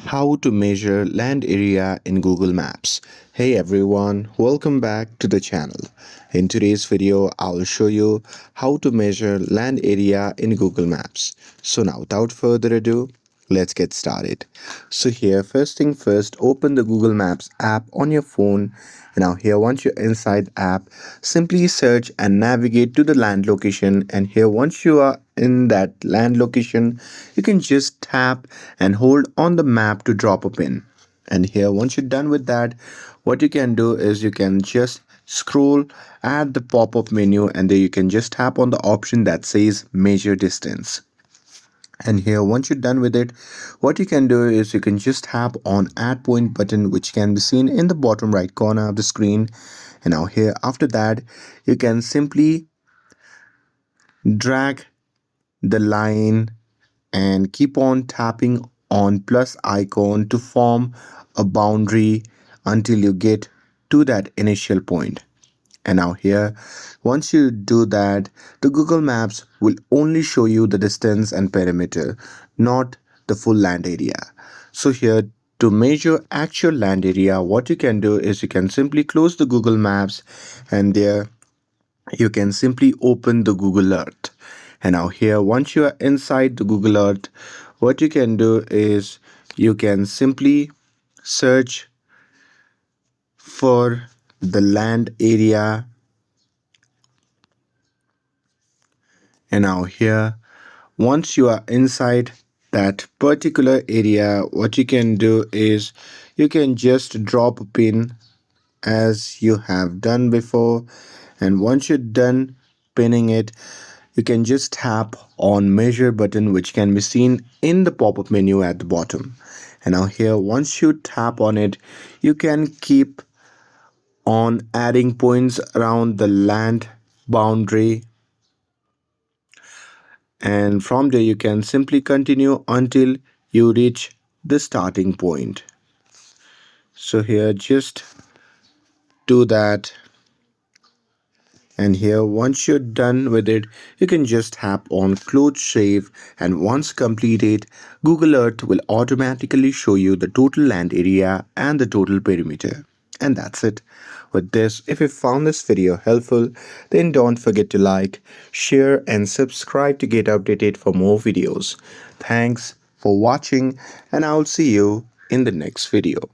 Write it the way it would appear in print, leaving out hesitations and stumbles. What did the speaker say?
How to measure land area in Google Maps. Hey everyone, welcome back to the channel. In today's video, I'll show you how to measure land area in Google Maps. So now without further ado, let's get started. So here, first thing first, open the Google Maps app on your phone. Now here, once you're inside the app, simply search and navigate to the land location. And here, once you are in that land location, you can just tap and hold on the map to drop a pin. And here, once you're done with that, what you can do is you can just scroll at the pop-up menu, and there you can just tap on the option that says measure distance. And here, once you're done with it, what you can do is you can just tap on add point button, which can be seen in the bottom right corner of the screen. And now here, after that, you can simply drag the line and keep on tapping on plus icon to form a boundary until you get to that initial point. And now here, once you do that, the Google Maps will only show you the distance and perimeter, not the full land area. So here, to measure actual land area, what you can do is you can simply close the Google Maps, and there you can simply open the Google Earth. And now here, once you are inside the Google Earth, what you can do is you can simply search for the land area. And now here, once you are inside that particular area, what you can do is you can just drop a pin as you have done before. And once you're done pinning it, you can just tap on measure button, which can be seen in the pop-up menu at the bottom. And now here, once you tap on it, you can keep on adding points around the land boundary, and from there you can simply continue until you reach the starting point. So here, just do that. And here, once you're done with it, you can just tap on close save, and once completed, Google Earth will automatically show you the total land area and the total perimeter. And that's it. With this, if you found this video helpful, then don't forget to like, share and subscribe to get updated for more videos. Thanks for watching, and I'll see you in the next video.